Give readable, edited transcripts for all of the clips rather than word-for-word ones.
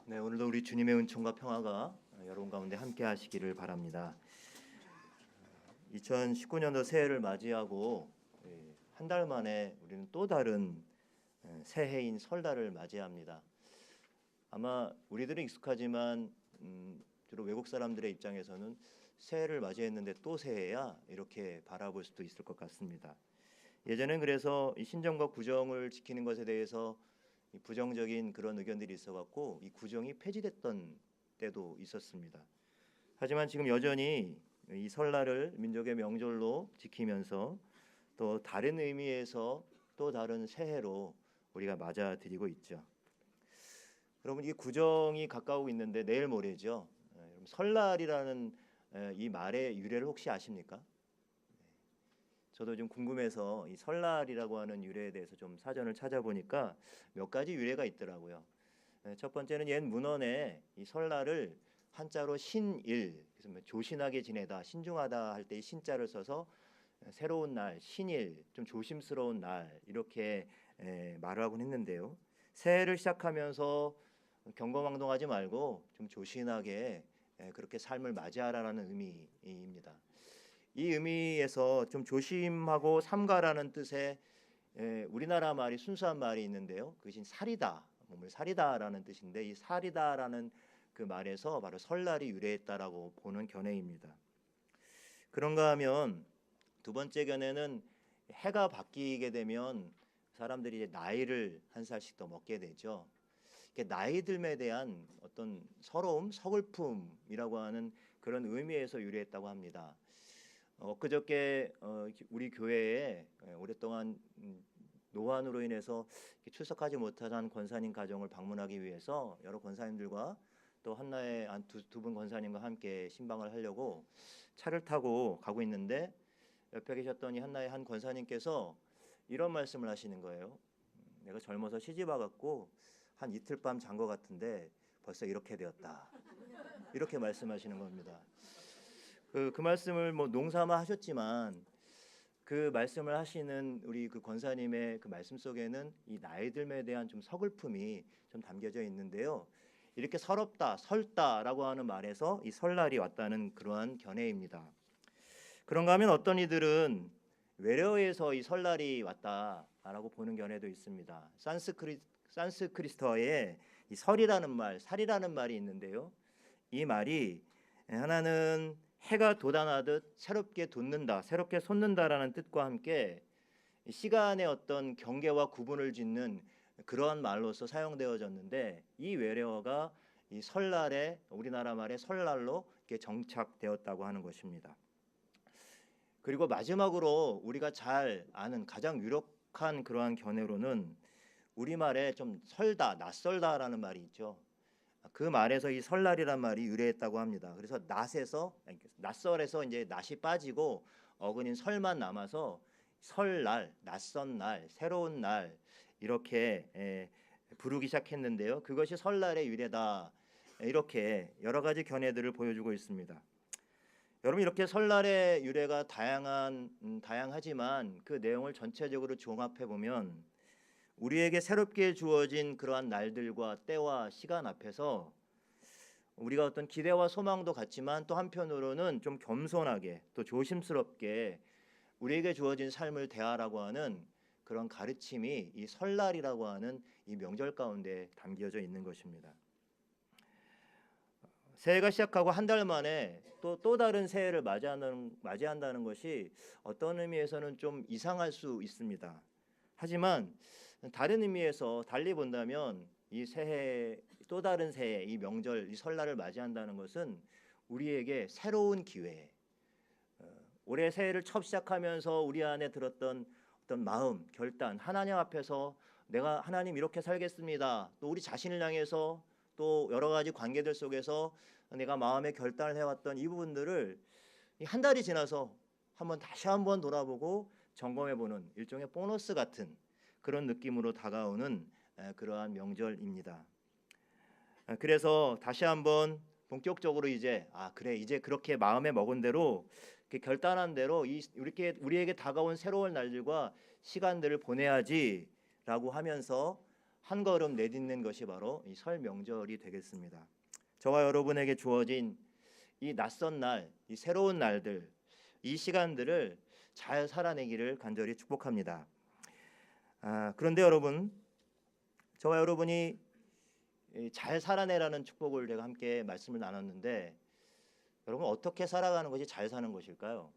네, 오늘도 우리 주님의 은총과 평화가 여러분 가운데 함께 하시기를 바랍니다. 2019년도 새해를 맞이하고 한 달 만에 우리는 또 다른 새해인 설날을 맞이합니다. 아마 우리들은 익숙하지만 주로 외국 사람들의 입장에서는 새해를 맞이했는데 또 새해야 이렇게 바라볼 수도 있을 것 같습니다. 예전엔 그래서 이 신정과 구정을 지키는 것에 대해서 이 부정적인 그런 의견들이 있어갖고 이 구정이 폐지됐던 때도 있었습니다. 하지만 지금 여전히 이 설날을 민족의 명절로 지키면서 또 다른 의미에서 또 다른 새해로 우리가 맞아들이고 있죠. 여러분, 이 구정이 가까우고 있는데 내일 모레죠. 설날이라는 이 말의 유래를 혹시 아십니까? 저도 좀 궁금해서 이 설날이라고 하는 유래에 대해서 좀 사전을 찾아보니까 몇 가지 유래가 있더라고요. 첫 번째는 옛 문헌에 이 설날을 한자로 신일, 그래서 뭐 조신하게 지내다, 신중하다 할 때 이 신자를 써서 새로운 날, 신일, 좀 조심스러운 날 이렇게 말을 하곤 했는데요. 새해를 시작하면서 경거망동하지 말고 좀 조신하게 그렇게 삶을 맞이하라는 의미입니다. 이 의미에서 좀 조심하고 삼가라는 뜻의 우리나라 말이 순수한 말이 있는데요. 그것이 살이다, 몸을 살이다라는 뜻인데 이 살이다라는 그 말에서 바로 설날이 유래했다라고 보는 견해입니다. 그런가 하면 두 번째 견해는 해가 바뀌게 되면 사람들이 이제 나이를 한 살씩 더 먹게 되죠. 나이 듦에 대한 어떤 서러움, 서글픔이라고 하는 그런 의미에서 유래했다고 합니다. 그저께 우리 교회에 오랫동안 노환으로 인해서 출석하지 못한 권사님 가정을 방문하기 위해서 여러 권사님들과 또 한나의 한 두 분 권사님과 함께 신방을 하려고 차를 타고 가고 있는데 옆에 계셨던 이 한나의 한 권사님께서 이런 말씀을 하시는 거예요. 내가 젊어서 시집 와갖고 한 이틀 밤 잔 것 같은데 벌써 이렇게 되었다. 이렇게 말씀하시는 겁니다. 그 말씀을 뭐 농삼아 하셨지만 그 말씀을 하시는 우리 그 권사님의 그 말씀 속에는 이 나이 듦에 대한 좀 서글픔이 좀 담겨져 있는데요. 이렇게 서럽다, 설다라고 하는 말에서 이 설날이 왔다는 그러한 견해입니다. 그런가 하면 어떤 이들은 외래어에서 이 설날이 왔다라고 보는 견해도 있습니다. 산스크리트어에 이 설이라는 말, 살이라는 말이 있는데요. 이 말이 하나는 해가 돋아나듯 새롭게 돋는다, 새롭게 솟는다라는 뜻과 함께 시간의 어떤 경계와 구분을 짓는 그러한 말로서 사용되어졌는데 이 외래어가 이 설날에 우리나라 말의 설날로 이렇게 정착되었다고 하는 것입니다. 그리고 마지막으로 우리가 잘 아는 가장 유력한 그러한 견해로는 우리말에 좀 설다, 낯설다라는 말이 있죠. 그 말에서 이 설날이란 말이 유래했다고 합니다. 그래서 낯설에서 이제 낯이 빠지고 어근인 설만 남아서 설날, 낯선 날, 새로운 날 이렇게 부르기 시작했는데요. 그것이 설날의 유래다. 이렇게 여러 가지 견해들을 보여주고 있습니다. 여러분, 이렇게 설날의 유래가 다양하지만 그 내용을 전체적으로 종합해 보면 우리에게 새롭게 주어진 그러한 날들과 때와 시간 앞에서 우리가 어떤 기대와 소망도 같지만 또 한편으로는 좀 겸손하게 또 조심스럽게 우리에게 주어진 삶을 대하라고 하는 그런 가르침이 이 설날이라고 하는 이 명절 가운데 담겨져 있는 것입니다. 새해가 시작하고 한 달 만에 또 다른 새해를 맞이한다는 것이 어떤 의미에서는 좀 이상할 수 있습니다. 하지만 다른 의미에서 달리 본다면 이 새해, 또 다른 새해, 이 명절, 이 설날을 맞이한다는 것은 우리에게 새로운 기회, 올해 새해를 처음 시작하면서 우리 안에 들었던 어떤 마음, 결단, 하나님 앞에서 내가 하나님 이렇게 살겠습니다. 또 우리 자신을 향해서 또 여러 가지 관계들 속에서 내가 마음의 결단을 해왔던 이 부분들을 한 달이 지나서 다시 한번 돌아보고 점검해보는 일종의 보너스 같은 그런 느낌으로 다가오는 그러한 명절입니다. 그래서 다시 한번 본격적으로 이제 그래, 이제 그렇게 마음에 먹은 대로 결단한 대로 이렇게 우리에게 다가온 새로운 날들과 시간들을 보내야지라고 하면서 한 걸음 내딛는 것이 바로 이 설 명절이 되겠습니다. 저와 여러분에게 주어진 이 낯선 날, 이 새로운 날들, 이 시간들을 잘 살아내기를 간절히 축복합니다. 그런데 여러분, 저와 여러분이 잘 살아내라는 축복을 제가 함께 말씀을 나눴는데, 여러분 어떻게 살아가는 것이 잘 사는 것일까요?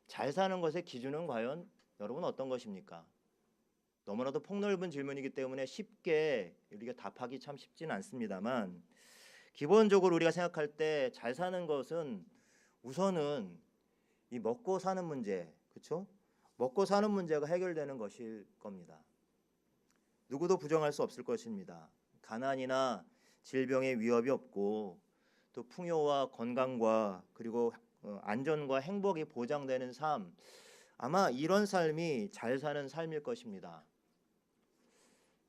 잘 사는 것의 기준은 과연 여러분 어떤 것입니까? 너무나도 폭넓은 질문이기 때문에 쉽게 우리가 답하기 참 쉽지는 않습니다만, 기본적으로 우리가 생각할 때 잘 사는 것은 우선은 이 먹고 사는 문제, 그렇죠? 먹고 사는 문제가 해결되는 것일 겁니다. 누구도 부정할 수 없을 것입니다. 가난이나 질병의 위협이 없고 또 풍요와 건강과 그리고 안전과 행복이 보장되는 삶, 아마 이런 삶이 잘 사는 삶일 것입니다.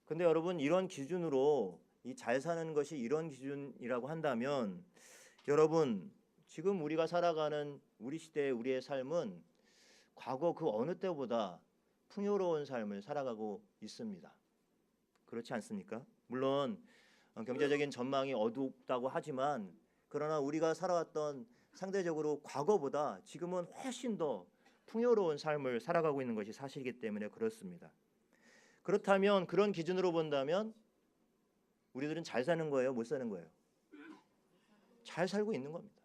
근데 여러분, 이런 기준으로 이 잘 사는 것이 이런 기준이라고 한다면, 여러분 지금 우리가 살아가는 우리 시대의 우리의 삶은 과거 그 어느 때보다 풍요로운 삶을 살아가고 있습니다. 그렇지 않습니까? 물론 경제적인 전망이 어둡다고 하지만, 그러나 우리가 살아왔던 상대적으로 과거보다 지금은 훨씬 더 풍요로운 삶을 살아가고 있는 것이 사실이기 때문에 그렇습니다. 그렇다면 그런 기준으로 본다면 우리들은 잘 사는 거예요? 못 사는 거예요? 잘 살고 있는 겁니다.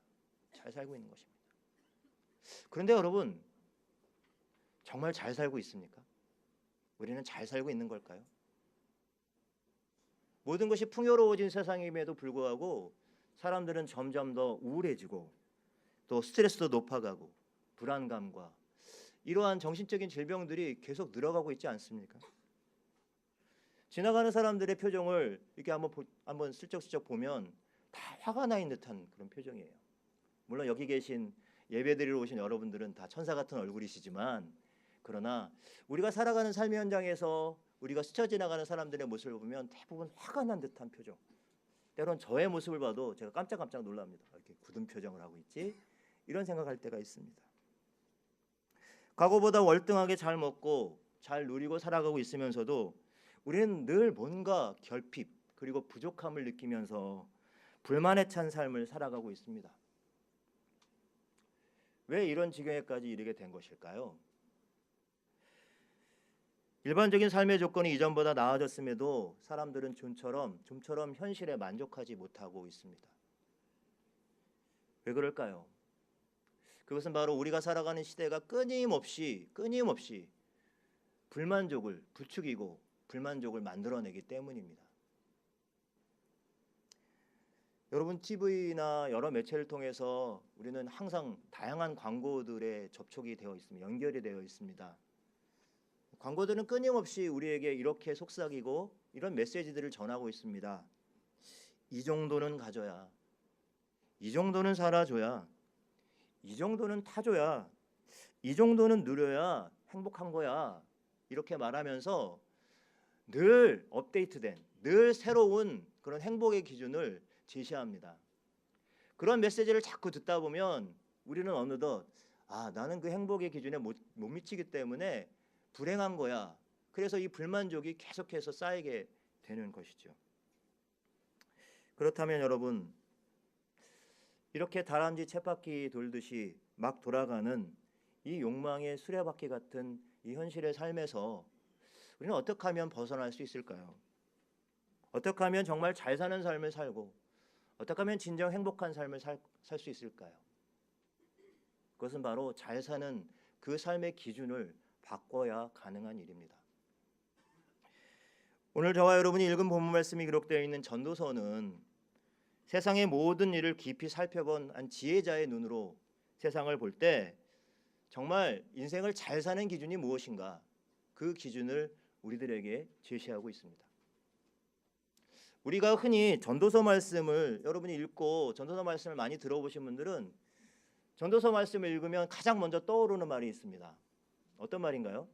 잘 살고 있는 것입니다. 그런데 여러분, 정말 잘 살고 있습니까? 우리는 잘 살고 있는 걸까요? 모든 것이 풍요로워진 세상임에도 불구하고 사람들은 점점 더 우울해지고 또 스트레스도 높아가고 불안감과 이러한 정신적인 질병들이 계속 늘어가고 있지 않습니까? 지나가는 사람들의 표정을 이렇게 한번 슬쩍슬쩍 보면 다 화가 나 있는 듯한 그런 표정이에요. 물론 여기 계신 예배드리러 오신 여러분들은 다 천사 같은 얼굴이시지만, 그러나 우리가 살아가는 삶의 현장에서 우리가 스쳐 지나가는 사람들의 모습을 보면 대부분 화가 난 듯한 표정. 때론 저의 모습을 봐도 제가 깜짝깜짝 놀랍니다. 이렇게 굳은 표정을 하고 있지? 이런 생각할 때가 있습니다. 과거보다 월등하게 잘 먹고 잘 누리고 살아가고 있으면서도 우리는 늘 뭔가 결핍 그리고 부족함을 느끼면서 불만에 찬 삶을 살아가고 있습니다. 왜 이런 지경에까지 이르게 된 것일까요? 일반적인 삶의 조건이 이전보다 나아졌음에도 사람들은 좀처럼 현실에 만족하지 못하고 있습니다. 왜 그럴까요? 그것은 바로 우리가 살아가는 시대가 끊임없이 불만족을 부추기고 불만족을 만들어내기 때문입니다. 여러분, TV나 여러 매체를 통해서 우리는 항상 다양한 광고들에 접촉이 되어 있습니다. 연결이 되어 있습니다. 광고들은 끊임없이 우리에게 이렇게 속삭이고 이런 메시지들을 전하고 있습니다. 이 정도는 가져야, 이 정도는 살아줘야, 이 정도는 타줘야, 이 정도는 누려야 행복한 거야, 이렇게 말하면서 늘 업데이트된, 늘 새로운 그런 행복의 기준을 제시합니다. 그런 메시지를 자꾸 듣다 보면 우리는 어느덧 나는 그 행복의 기준에 못 미치기 때문에 불행한 거야. 그래서 이 불만족이 계속해서 쌓이게 되는 것이죠. 그렇다면 여러분, 이렇게 다람쥐 쳇바퀴 돌듯이 막 돌아가는 이 욕망의 수레바퀴 같은 이 현실의 삶에서 우리는 어떻게 하면 벗어날 수 있을까요? 어떻게 하면 정말 잘 사는 삶을 살고 어떻게 하면 진정 행복한 삶을 살 수 있을까요? 그것은 바로 잘 사는 그 삶의 기준을 바꿔야 가능한 일입니다. 오늘 저와 여러분이 읽은 본문 말씀이 기록되어 있는 전도서는 세상의 모든 일을 깊이 살펴본 한 지혜자의 눈으로 세상을 볼 때 정말 인생을 잘 사는 기준이 무엇인가, 그 기준을 우리들에게 제시하고 있습니다. 우리가 흔히 전도서 말씀을 여러분이 읽고 전도서 말씀을 많이 들어보신 분들은 전도서 말씀을 읽으면 가장 먼저 떠오르는 말이 있습니다. 어떤 말인가요?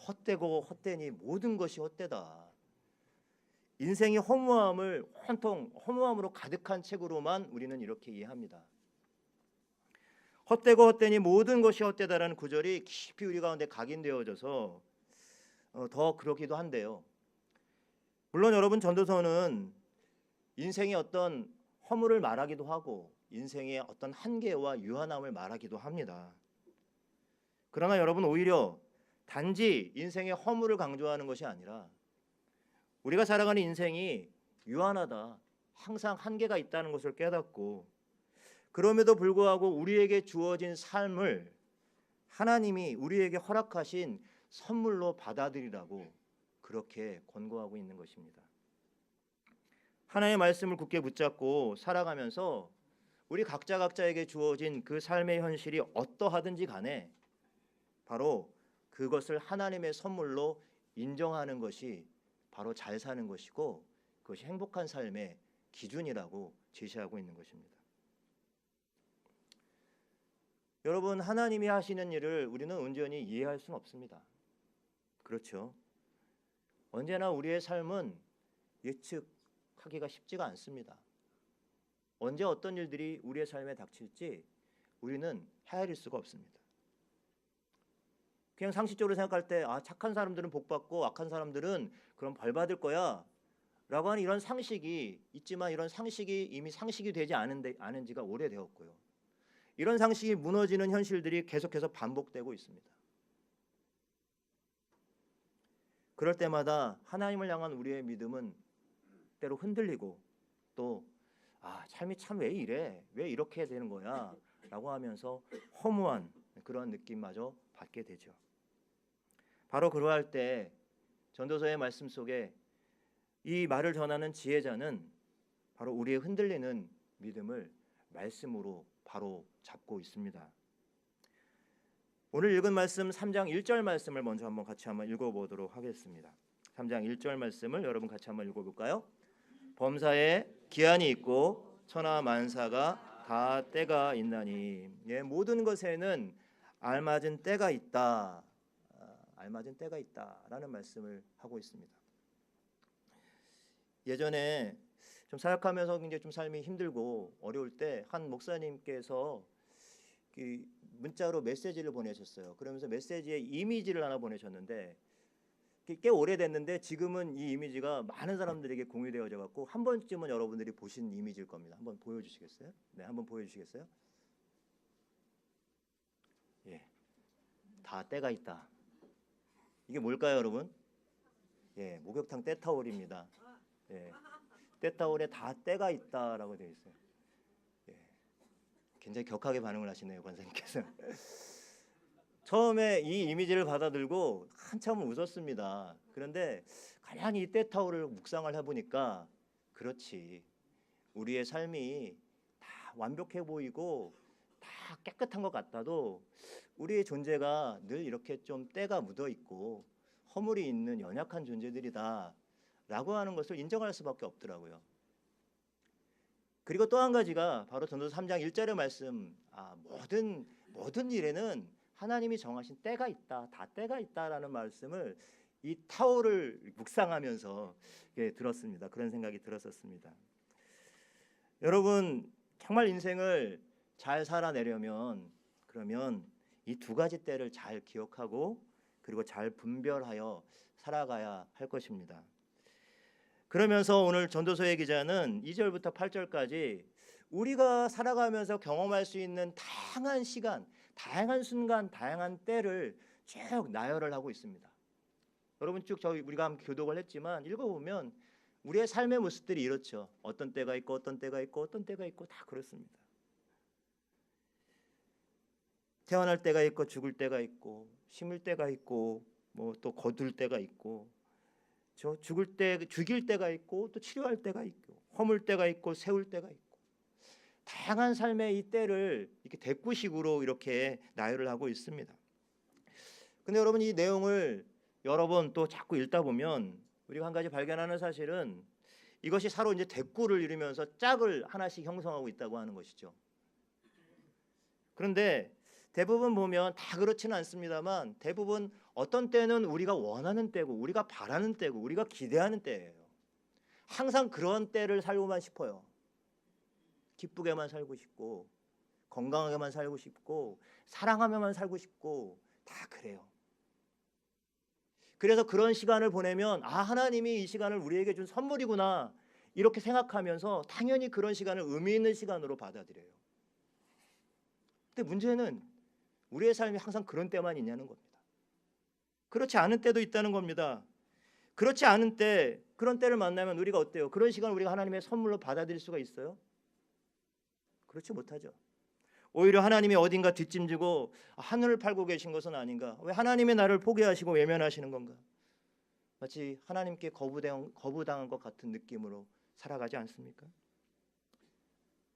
헛되고 헛되니 모든 것이 헛되다. 인생이 허무함으로 가득한 책으로만 우리는 이렇게 이해합니다. 헛되고 헛되니 모든 것이 헛되다라는 구절이 깊이 우리 가운데 각인되어져서 더 그렇기도 한데요. 물론 여러분, 전도서는 인생의 어떤 허물을 말하기도 하고 인생의 어떤 한계와 유한함을 말하기도 합니다. 그러나 여러분, 오히려 단지 인생의 허물을 강조하는 것이 아니라 우리가 살아가는 인생이 유한하다, 항상 한계가 있다는 것을 깨닫고 그럼에도 불구하고 우리에게 주어진 삶을 하나님이 우리에게 허락하신 선물로 받아들이라고 그렇게 권고하고 있는 것입니다. 하나님의 말씀을 굳게 붙잡고 살아가면서 우리 각자에게 주어진 그 삶의 현실이 어떠하든지 간에 바로 그것을 하나님의 선물로 인정하는 것이 바로 잘 사는 것이고 그것이 행복한 삶의 기준이라고 제시하고 있는 것입니다. 여러분, 하나님이 하시는 일을 우리는 온전히 이해할 수는 없습니다. 그렇죠? 언제나 우리의 삶은 예측하기가 쉽지가 않습니다. 언제 어떤 일들이 우리의 삶에 닥칠지 우리는 헤아릴 수가 없습니다. 그냥 상식적으로 생각할 때 착한 사람들은 복 받고 악한 사람들은 그럼 벌 받을 거야 라고 하는 이런 상식이 있지만 이런 상식이 이미 상식이 되지 않은 지가 오래되었고요. 이런 상식이 무너지는 현실들이 계속해서 반복되고 있습니다. 그럴 때마다 하나님을 향한 우리의 믿음은 때로 흔들리고 또 삶이 참 왜 이래? 왜 이렇게 되는 거야? 라고 하면서 허무한 그런 느낌마저 받게 되죠. 바로 그러할 때 전도서의 말씀 속에 이 말을 전하는 지혜자는 바로 우리의 흔들리는 믿음을 말씀으로 바로 잡고 있습니다. 오늘 읽은 말씀 3장 1절 말씀을 먼저 같이 한번 읽어보도록 하겠습니다. 3장 1절 말씀을 여러분 같이 한번 읽어볼까요? 범사에 기한이 있고 천하 만사가 다 때가 있나니 모든 것에는 알맞은 때가 있다. 알맞은 때가 있다라는 말씀을 하고 있습니다. 예전에 좀 사역하면서 굉장히 좀 삶이 힘들고 어려울 때 한 목사님께서 문자로 메시지를 보내셨어요. 그러면서 메시지에 이미지를 하나 보내셨는데 꽤 오래됐는데 지금은 이 이미지가 많은 사람들에게 공유되어져 갖고 한 번쯤은 여러분들이 보신 이미지일 겁니다. 한번 보여주시겠어요? 네, 한번 보여주시겠어요? 예, 다 때가 있다. 이게 뭘까요, 여러분? 예, 목욕탕 때타올입니다. 예, 때타올에 다 때가 있다라고 되어 있어요. 예, 굉장히 격하게 반응을 하시네요, 권사님께서. 처음에 이 이미지를 받아들고 한참을 웃었습니다. 그런데 가만히 이 때타올을 묵상을 해보니까 그렇지, 우리의 삶이 다 완벽해 보이고 다 깨끗한 것 같아도 우리의 존재가 늘 이렇게 좀 때가 묻어 있고 허물이 있는 연약한 존재들이다 라고 하는 것을 인정할 수밖에 없더라고요. 그리고 또 한 가지가 바로 전도서 3장 1절의 말씀, 모든 일에는 하나님이 정하신 때가 있다, 다 때가 있다라는 말씀을 이 타올을 묵상하면서 들었습니다. 그런 생각이 들었었습니다. 여러분, 정말 인생을 잘 살아내려면 그러면 이 두 가지 때를 잘 기억하고 그리고 잘 분별하여 살아가야 할 것입니다. 그러면서 오늘 전도서의 기자는 2절부터 8절까지 우리가 살아가면서 경험할 수 있는 다양한 시간, 다양한 순간, 다양한 때를 쭉 나열을 하고 있습니다. 여러분 쭉 우리가 함께 교독을 했지만 읽어보면 우리의 삶의 모습들이 이렇죠. 어떤 때가 있고 어떤 때가 있고 어떤 때가 있고 다 그렇습니다. 태어날 때가 있고 죽을 때가 있고 심을 때가 있고 또 거둘 때가 있고 죽일 때가 있고 또 치료할 때가 있고 허물 때가 있고 세울 때가 있고 다양한 삶의 이 때를 이렇게 대꾸식으로 이렇게 나열을 하고 있습니다. 근데 여러분, 이 내용을 여러 번 또 자꾸 읽다 보면 우리가 한 가지 발견하는 사실은 이것이 서로 이제 대꾸를 이루면서 짝을 하나씩 형성하고 있다고 하는 것이죠. 그런데 대부분 보면 다 그렇지는 않습니다만 대부분 어떤 때는 우리가 원하는 때고 우리가 바라는 때고 우리가 기대하는 때예요. 항상 그런 때를 살고만 싶어요. 기쁘게만 살고 싶고 건강하게만 살고 싶고 사랑하면만 살고 싶고 다 그래요. 그래서 그런 시간을 보내면 하나님이 이 시간을 우리에게 준 선물이구나 이렇게 생각하면서 당연히 그런 시간을 의미 있는 시간으로 받아들여요. 근데 문제는 우리의 삶이 항상 그런 때만 있냐는 겁니다. 그렇지 않은 때도 있다는 겁니다. 그렇지 않은 때, 그런 때를 만나면 우리가 어때요? 그런 시간을 우리가 하나님의 선물로 받아들일 수가 있어요? 그렇지 못하죠. 오히려 하나님이 어딘가 뒷짐지고 하늘을 팔고 계신 것은 아닌가? 왜 하나님의 나를 포기하시고 외면하시는 건가? 마치 하나님께 거부당한 것 같은 느낌으로 살아가지 않습니까?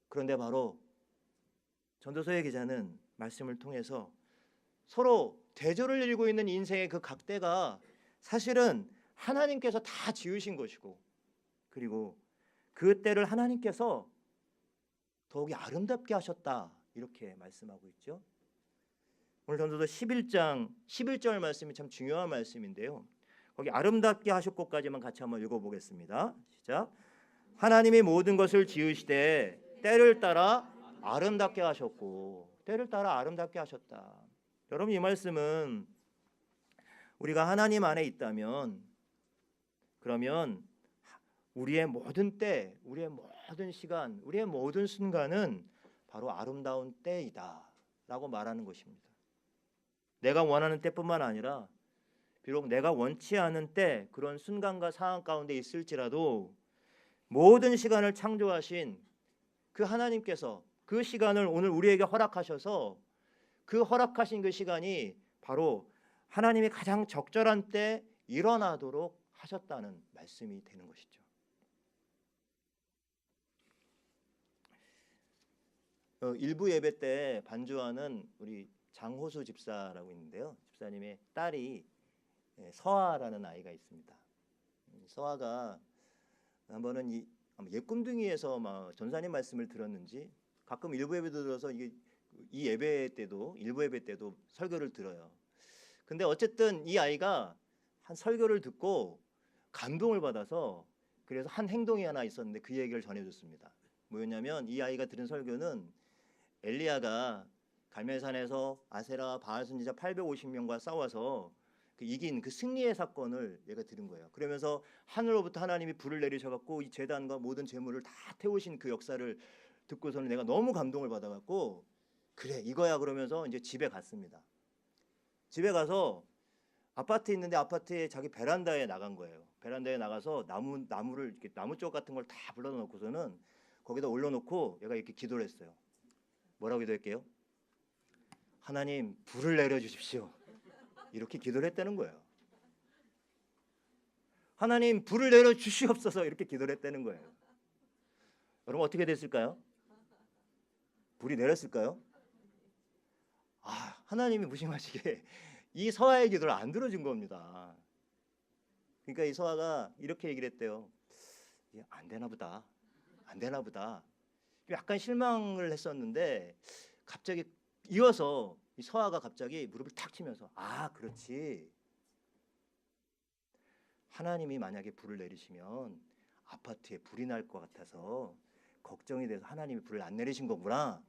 그런데 바로 전도서의 기자는 말씀을 통해서 서로 대조를 이루고 있는 인생의 그 각대가 사실은 하나님께서 다 지으신 것이고, 그리고 그 때를 하나님께서 더욱이 아름답게 하셨다 이렇게 말씀하고 있죠. 오늘 전도서 11장 11절 말씀이 참 중요한 말씀인데요. 거기 아름답게 하셨고까지만 같이 한번 읽어보겠습니다. 시작. 하나님이 모든 것을 지으시되 때를 따라 아름답게 하셨고, 때를 따라 아름답게 하셨다. 여러분, 이 말씀은 우리가 하나님 안에 있다면, 그러면 우리의 모든 때, 우리의 모든 시간, 우리의 모든 순간은 바로 아름다운 때이다 라고 말하는 것입니다. 내가 원하는 때뿐만 아니라 비록 내가 원치 않은 때, 그런 순간과 상황 가운데 있을지라도 모든 시간을 창조하신 그 하나님께서 그 시간을 오늘 우리에게 허락하셔서 그 허락하신 그 시간이 바로 하나님이 가장 적절한 때 일어나도록 하셨다는 말씀이 되는 것이죠. 일부 예배 때 반주하는 우리 장호수 집사라고 있는데요. 집사님의 딸이 서아라는 아이가 있습니다. 서아가 한번은 예꿈둥이에서 막 전사님 말씀을 들었는지 가끔 일부 예배도 들어서 이 예배 때도 일부 예배 때도 설교를 들어요. 근데 어쨌든 이 아이가 한 설교를 듣고 감동을 받아서 그래서 한 행동이 하나 있었는데 그 얘기를 전해줬습니다. 뭐였냐면 이 아이가 들은 설교는 엘리야가 갈멜산에서 아세라 바알 선지자 850명과 싸워서 이긴 그 승리의 사건을 얘가 들은 거예요. 그러면서 하늘로부터 하나님이 불을 내리셔갖고 이 제단과 모든 제물을 다 태우신 그 역사를 듣고서는 내가 너무 감동을 받아갖고 그래 이거야 그러면서 이제 집에 갔습니다. 집에 가서 아파트에 있는데 아파트에 자기 베란다에 나간 거예요. 베란다에 나가서 나무를 이렇게 나무쪽 같은 걸 다 불러놓고서는 거기다 올려놓고 얘가 이렇게 기도를 했어요. 뭐라고 기도할게요? 하나님 불을 내려주십시오. 이렇게 기도를 했다는 거예요. 하나님 불을 내려주시옵소서 이렇게 기도를 했다는 거예요. 여러분 어떻게 됐을까요? 불이 내렸을까요? 하나님이 무심하시게 이 서아의 기도를 안 들어준 겁니다. 그러니까 이 서아가 이렇게 얘기를 했대요. 안 되나 보다. 안 되나 보다. 약간 실망을 했었는데 갑자기 이어서 이 서아가 갑자기 무릎을 탁 치면서 그렇지. 하나님이 만약에 불을 내리시면 아파트에 불이 날 것 같아서 걱정이 돼서 하나님이 불을 안 내리신 거구나.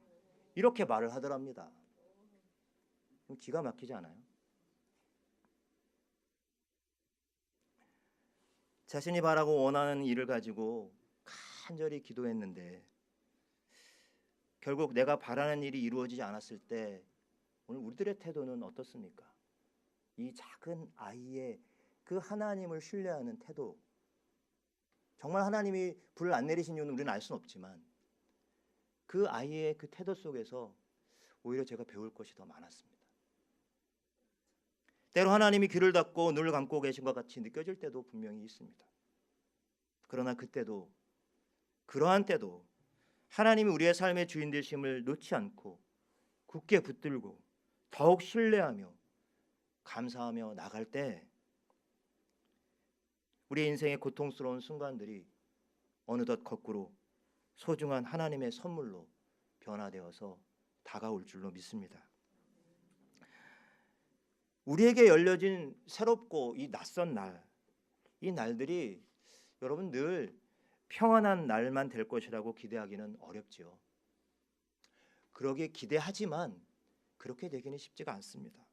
이렇게 말을 하더랍니다. 기가 막히지 않아요? 자신이 바라고 원하는 일을 가지고 간절히 기도했는데 결국 내가 바라는 일이 이루어지지 않았을 때 오늘 우리들의 태도는 어떻습니까? 이 작은 아이의 그 하나님을 신뢰하는 태도, 정말 하나님이 불을 안 내리신 이유는 우리는 알 수는 없지만 그 아이의 그 태도 속에서 오히려 제가 배울 것이 더 많았습니다. 때로 하나님이 귀를 닫고 눈을 감고 계신 것 같이 느껴질 때도 분명히 있습니다. 그러나 그때도, 그러한 때도 하나님이 우리의 삶의 주인 되심을 놓지 않고 굳게 붙들고 더욱 신뢰하며 감사하며 나갈 때 우리의 인생의 고통스러운 순간들이 어느덧 거꾸로 소중한 하나님의 선물로 변화되어서 다가올 줄로 믿습니다. 우리에게 열려진 새롭고 이 낯선 날, 이 날들이 여러분 늘 평안한 날만 될 것이라고 기대하기는 어렵지요. 그러기에 기대하지만 그렇게 되기는 쉽지가 않습니다.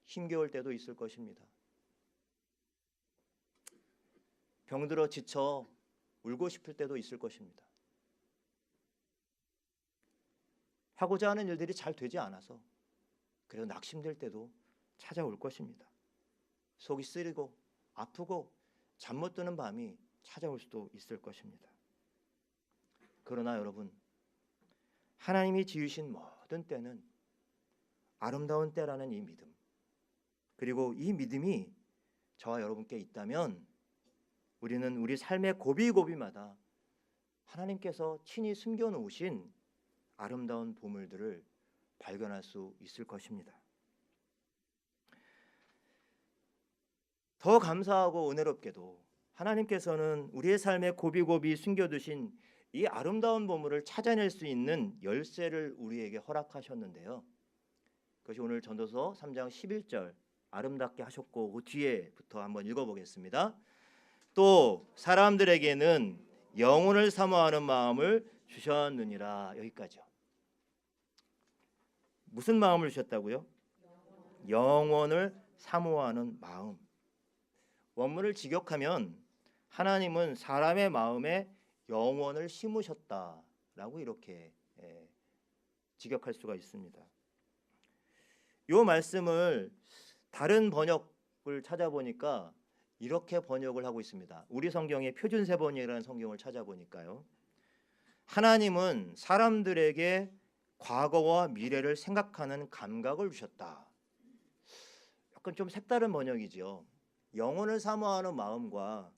힘겨울 때도 있을 것입니다. 병들어 지쳐 울고 싶을 때도 있을 것입니다. 하고자 하는 일들이 잘 되지 않아서 그래도 낙심될 때도 찾아올 것입니다. 속이 쓰리고 아프고 잠 못 드는 밤이 찾아올 수도 있을 것입니다. 그러나 여러분, 하나님이 지으신 모든 때는 아름다운 때라는 이 믿음, 그리고 이 믿음이 저와 여러분께 있다면 우리는 우리 삶의 고비고비마다 하나님께서 친히 숨겨놓으신 아름다운 보물들을 발견할 수 있을 것입니다. 더 감사하고 은혜롭게도 하나님께서는 우리의 삶에 고비고비 숨겨두신 이 아름다운 보물을 찾아낼 수 있는 열쇠를 우리에게 허락하셨는데요. 그것이 오늘 전도서 3장 11절 아름답게 하셨고 그 뒤에부터 한번 읽어보겠습니다. 또 사람들에게는 영혼을 사모하는 마음을 주셨느니라. 여기까지요. 무슨 마음을 주셨다고요? 영혼을 사모하는 마음. 원문을 직역하면 하나님은 사람의 마음에 영혼을 심으셨다라고 이렇게 직역할 수가 있습니다. 이 말씀을 다른 번역을 찾아보니까 이렇게 번역을 하고 있습니다. 우리 성경의 표준세번역이라는 성경을 찾아보니까요. 하나님은 사람들에게 과거와 미래를 생각하는 감각을 주셨다. 약간 좀 색다른 번역이죠. 영혼을 사모하는 마음과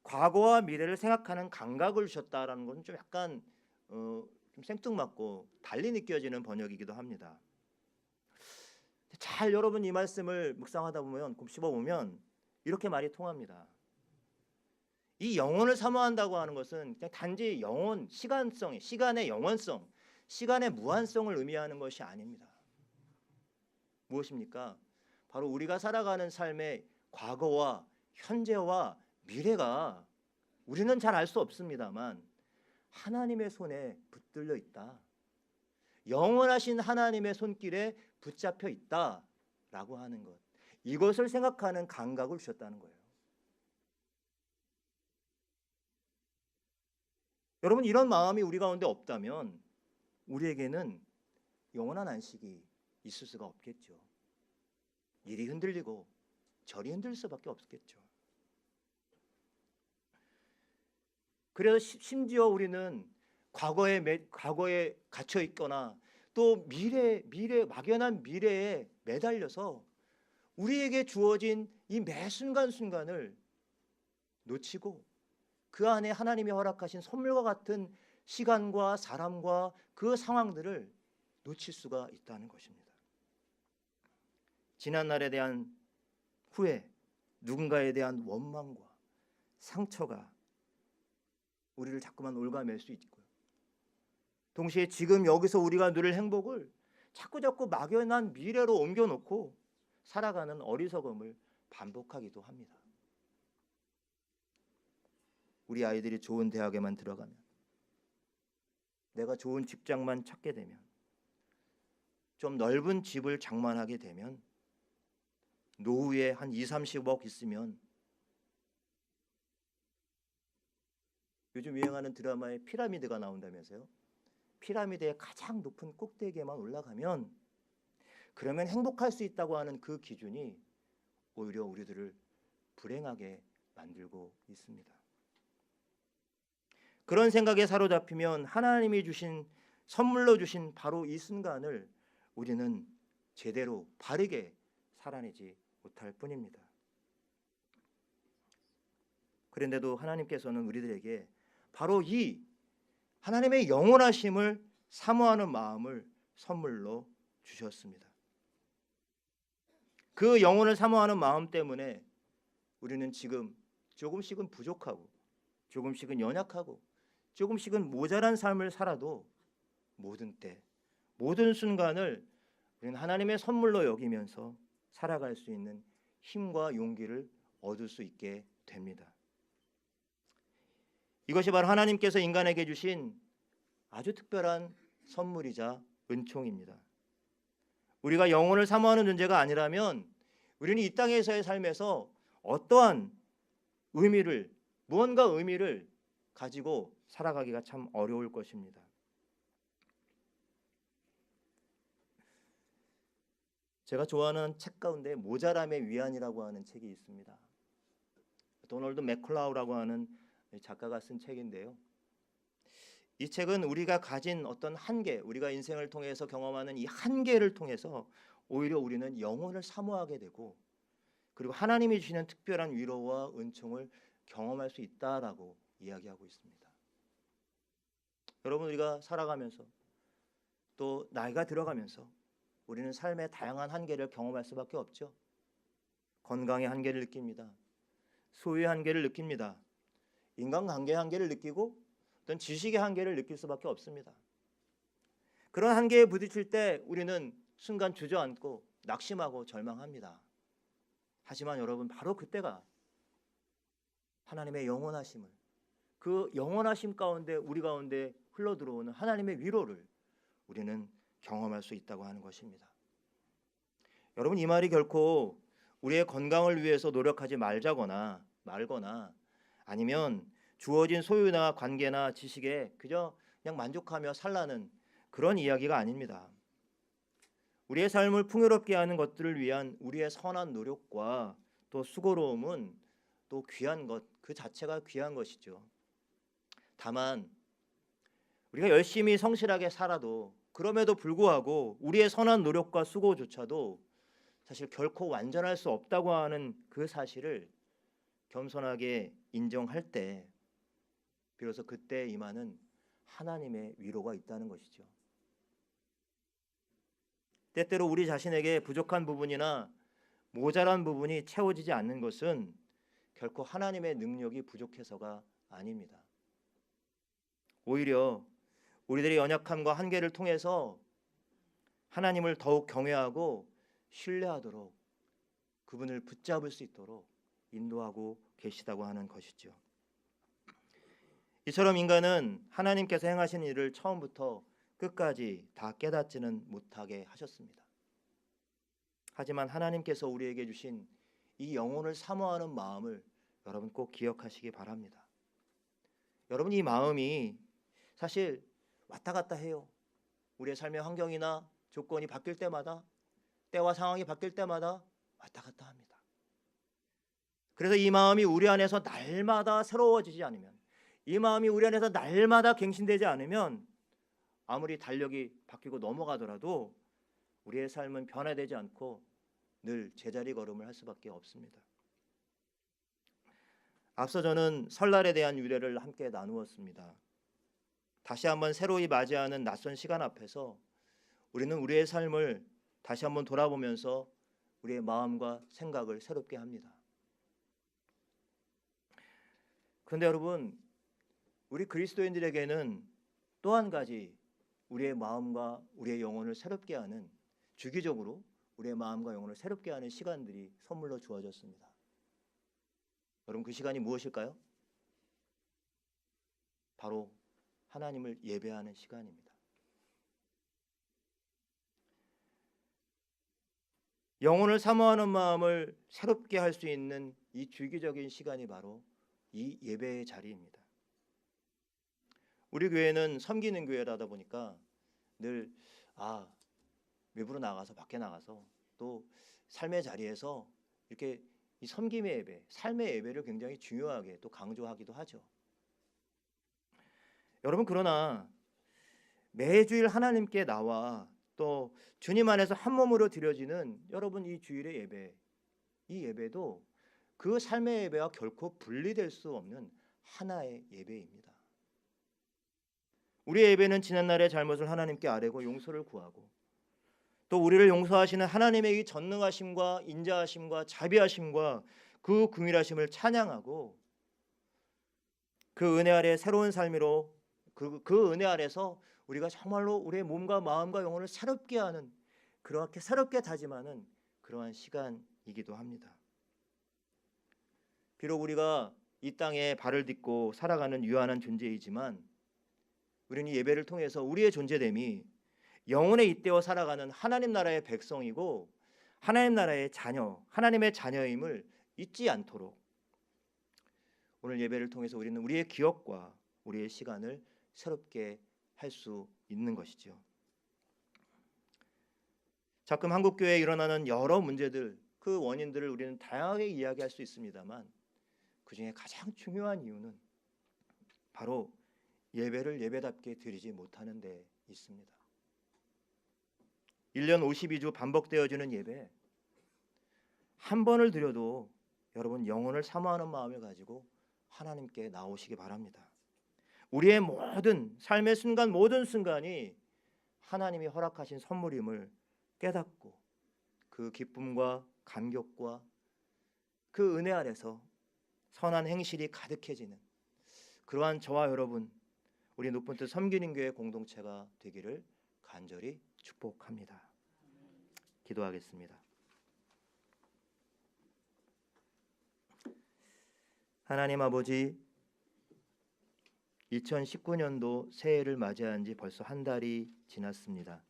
과거와 미래를 생각하는 감각을 주셨다라는 것은 좀 약간 좀 생뚱맞고 달리 느껴지는 번역이기도 합니다. 잘 여러분 이 말씀을 묵상하다 보면 곱씹어 보면 이렇게 말이 통합니다. 이 영혼을 사모한다고 하는 것은 그냥 단지 영혼, 시간성, 시간의 영원성, 시간의 무한성을 의미하는 것이 아닙니다. 무엇입니까? 바로 우리가 살아가는 삶의 과거와 현재와 미래가 우리는 잘 알 수 없습니다만 하나님의 손에 붙들려 있다. 영원하신 하나님의 손길에 붙잡혀 있다라고 하는 것. 이것을 생각하는 감각을 주셨다는 거예요. 여러분, 이런 마음이 우리 가운데 없다면 우리에게는 영원한 안식이 있을 수가 없겠죠. 이리 흔들리고 저리 흔들릴 수밖에 없겠죠. 그래서 심지어 우리는 과거에 갇혀 있거나 또 막연한 미래에 매달려서 우리에게 주어진 이 매 순간순간을 놓치고 그 안에 하나님이 허락하신 선물과 같은 시간과 사람과 그 상황들을 놓칠 수가 있다는 것입니다. 지난 날에 대한 후회, 누군가에 대한 원망과 상처가 우리를 자꾸만 올가맬 수 있고요. 동시에 지금 여기서 우리가 누릴 행복을 자꾸 막연한 미래로 옮겨놓고 살아가는 어리석음을 반복하기도 합니다. 우리 아이들이 좋은 대학에만 들어가면, 내가 좋은 직장만 찾게 되면, 좀 넓은 집을 장만하게 되면, 노후에 한 2, 30억 있으면, 요즘 유행하는 드라마에 피라미드가 나온다면서요. 피라미드의 가장 높은 꼭대기에만 올라가면 그러면 행복할 수 있다고 하는 그 기준이 오히려 우리들을 불행하게 만들고 있습니다. 그런 생각에 사로잡히면 하나님이 주신 선물로 주신 바로 이 순간을 우리는 제대로 바르게 살아내지 못할 뿐입니다. 그런데도 하나님께서는 우리들에게 바로 이 하나님의 영원하심을 사모하는 마음을 선물로 주셨습니다. 그 영혼을 사모하는 마음 때문에 우리는 지금 조금씩은 부족하고 조금씩은 연약하고 조금씩은 모자란 삶을 살아도 모든 때, 모든 순간을 우리는 하나님의 선물로 여기면서 살아갈 수 있는 힘과 용기를 얻을 수 있게 됩니다. 이것이 바로 하나님께서 인간에게 주신 아주 특별한 선물이자 은총입니다. 우리가 영혼을 사모하는 존재가 아니라면 우리는 이 땅에서의 삶에서 어떠한 의미를, 무언가 의미를 가지고 살아가기가 참 어려울 것입니다. 제가 좋아하는 책 가운데 모자람의 위안이라고 하는 책이 있습니다. 도널드 맥클라우라고 하는 작가가 쓴 책인데요. 이 책은 우리가 가진 어떤 한계, 우리가 인생을 통해서 경험하는 이 한계를 통해서 오히려 우리는 영혼을 사모하게 되고, 그리고 하나님이 주시는 특별한 위로와 은총을 경험할 수 있다라고 이야기하고 있습니다. 여러분, 우리가 살아가면서 또 나이가 들어가면서 우리는 삶의 다양한 한계를 경험할 수밖에 없죠. 건강의 한계를 느낍니다. 소유의 한계를 느낍니다. 인간관계의 한계를 느끼고 어떤 지식의 한계를 느낄 수밖에 없습니다. 그런 한계에 부딪힐 때 우리는 순간 주저앉고 낙심하고 절망합니다. 하지만 여러분, 바로 그때가 하나님의 영원하심을, 그 영원하심 가운데 우리 가운데 흘러들어오는 하나님의 위로를 우리는 경험할 수 있다고 하는 것입니다. 여러분, 이 말이 결코 우리의 건강을 위해서 노력하지 말거나 아니면 주어진 소유나 관계나 지식에 그냥 만족하며 살라는 그런 이야기가 아닙니다. 우리의 삶을 풍요롭게 하는 것들을 위한 우리의 선한 노력과 또 수고로움은 또 귀한 것, 그 자체가 귀한 것이죠. 다만 우리가 열심히 성실하게 살아도, 그럼에도 불구하고 우리의 선한 노력과 수고조차도 사실 결코 완전할 수 없다고 하는 그 사실을 겸손하게 인정할 때 비로소 그때 임하는 하나님의 위로가 있다는 것이죠. 때때로 우리 자신에게 부족한 부분이나 모자란 부분이 채워지지 않는 것은 결코 하나님의 능력이 부족해서가 아닙니다. 오히려 우리들의 연약함과 한계를 통해서 하나님을 더욱 경외하고 신뢰하도록, 그분을 붙잡을 수 있도록 인도하고 계시다고 하는 것이죠. 이처럼 인간은 하나님께서 행하신 일을 처음부터 끝까지 다 깨닫지는 못하게 하셨습니다. 하지만 하나님께서 우리에게 주신 이 영혼을 사모하는 마음을 여러분 꼭 기억하시기 바랍니다. 여러분, 이 마음이 사실 왔다 갔다 해요. 우리의 삶의 환경이나 조건이 바뀔 때마다, 때와 상황이 바뀔 때마다 왔다 갔다 합니다. 그래서 이 마음이 우리 안에서 날마다 새로워지지 않으면, 이 마음이 우리 안에서 날마다 갱신되지 않으면 아무리 달력이 바뀌고 넘어가더라도 우리의 삶은 변화되지 않고 늘 제자리 걸음을 할 수밖에 없습니다. 앞서 저는 설날에 대한 유래를 함께 나누었습니다. 다시 한번 새로이 맞이하는 낯선 시간 앞에서 우리는 우리의 삶을 다시 한번 돌아보면서 우리의 마음과 생각을 새롭게 합니다. 그런데 여러분, 우리 그리스도인들에게는 또 한 가지 우리의 마음과 우리의 영혼을 새롭게 하는, 주기적으로 우리의 마음과 영혼을 새롭게 하는 시간들이 선물로 주어졌습니다. 여러분, 그 시간이 무엇일까요? 바로 하나님을 예배하는 시간입니다. 영혼을 사모하는 마음을 새롭게 할 수 있는 이 주기적인 시간이 바로 이 예배의 자리입니다. 우리 교회는 섬기는 교회라다 보니까 늘 외부로 나가서, 밖에 나가서 또 삶의 자리에서 이렇게 이 섬김의 예배, 삶의 예배를 굉장히 중요하게 또 강조하기도 하죠. 여러분, 그러나 매주일 하나님께 나와 또 주님 안에서 한 몸으로 드려지는 여러분 이 주일의 예배, 이 예배도 그 삶의 예배와 결코 분리될 수 없는 하나의 예배입니다. 우리의 예배는 지난날의 잘못을 하나님께 아뢰고 용서를 구하고, 또 우리를 용서하시는 하나님의 이 전능하심과 인자하심과 자비하심과 그 긍휼하심을 찬양하고, 그 은혜 아래 새로운 삶으로 그 은혜 아래서 우리가 정말로 우리의 몸과 마음과 영혼을 새롭게 하는, 그렇게 새롭게 다짐하는 그러한 시간이기도 합니다. 비록 우리가 이 땅에 발을 딛고 살아가는 유한한 존재이지만 우리는 예배를 통해서 우리의 존재됨이 영혼의 잇대어 살아가는 하나님 나라의 백성이고 하나님 나라의 자녀, 하나님의 자녀임을 잊지 않도록 오늘 예배를 통해서 우리는 우리의 기억과 우리의 시간을 새롭게 할 수 있는 것이죠. 가끔 한국 교회에 일어나는 여러 문제들, 그 원인들을 우리는 다양하게 이야기할 수 있습니다만 그 중에 가장 중요한 이유는 바로 예배를 예배답게 드리지 못하는 데 있습니다. 1년 52주 반복되어지는 예배, 한 번을 드려도 여러분 영혼을 사모하는 마음을 가지고 하나님께 나오시기 바랍니다. 우리의 모든 삶의 순간, 모든 순간이 하나님이 허락하신 선물임을 깨닫고 그 기쁨과 감격과 그 은혜 안에서 선한 행실이 가득해지는 그러한 저와 여러분, 우리 높은 뜻 섬기는 교회 공동체가 되기를 간절히 축복합니다. 기도하겠습니다. 하나님 아버지, 2019년도 새해를 맞이한 지 벌써 한 달이 지났습니다.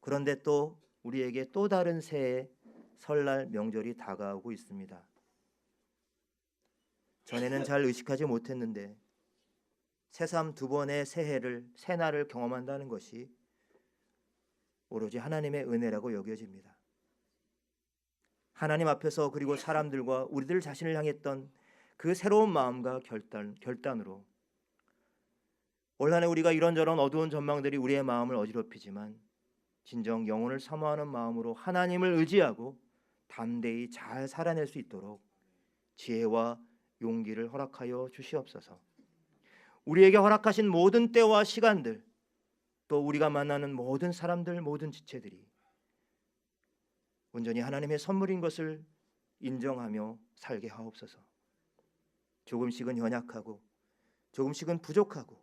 그런데 또 우리에게 또 다른 새해 설날 명절이 다가오고 있습니다. 전에는 잘 의식하지 못했는데 새삼 두 번의 새날을 경험한다는 것이 오로지 하나님의 은혜라고 여겨집니다. 하나님 앞에서 그리고 사람들과 우리들 자신을 향했던 그 새로운 마음과 결단으로 올 한 해 우리가 이런저런 어두운 전망들이 우리의 마음을 어지럽히지만 진정 영혼을 사모하는 마음으로 하나님을 의지하고 담대히 잘 살아낼 수 있도록 지혜와 용기를 허락하여 주시옵소서. 우리에게 허락하신 모든 때와 시간들, 또 우리가 만나는 모든 사람들, 모든 지체들이 온전히 하나님의 선물인 것을 인정하며 살게 하옵소서. 조금씩은 연약하고 조금씩은 부족하고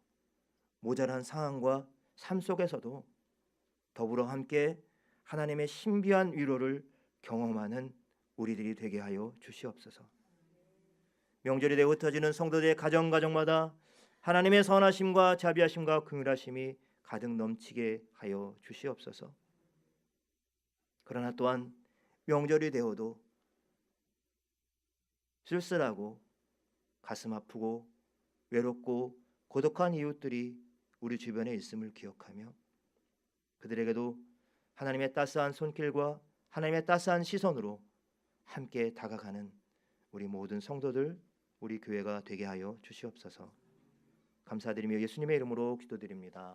모자란 상황과 삶 속에서도 더불어 함께 하나님의 신비한 위로를 경험하는 우리들이 되게 하여 주시옵소서. 명절이 되어 흩어지는 성도들의 가정마다 하나님의 선하심과 자비하심과 긍휼하심이 가득 넘치게 하여 주시옵소서. 그러나 또한 명절이 되어도 쓸쓸하고 가슴 아프고 외롭고 고독한 이웃들이 우리 주변에 있음을 기억하며 그들에게도 하나님의 따스한 손길과 하나님의 따스한 시선으로 함께 다가가는 우리 모든 성도들, 우리 교회가 되게 하여 주시옵소서. 감사드리며 예수님의 이름으로 기도드립니다.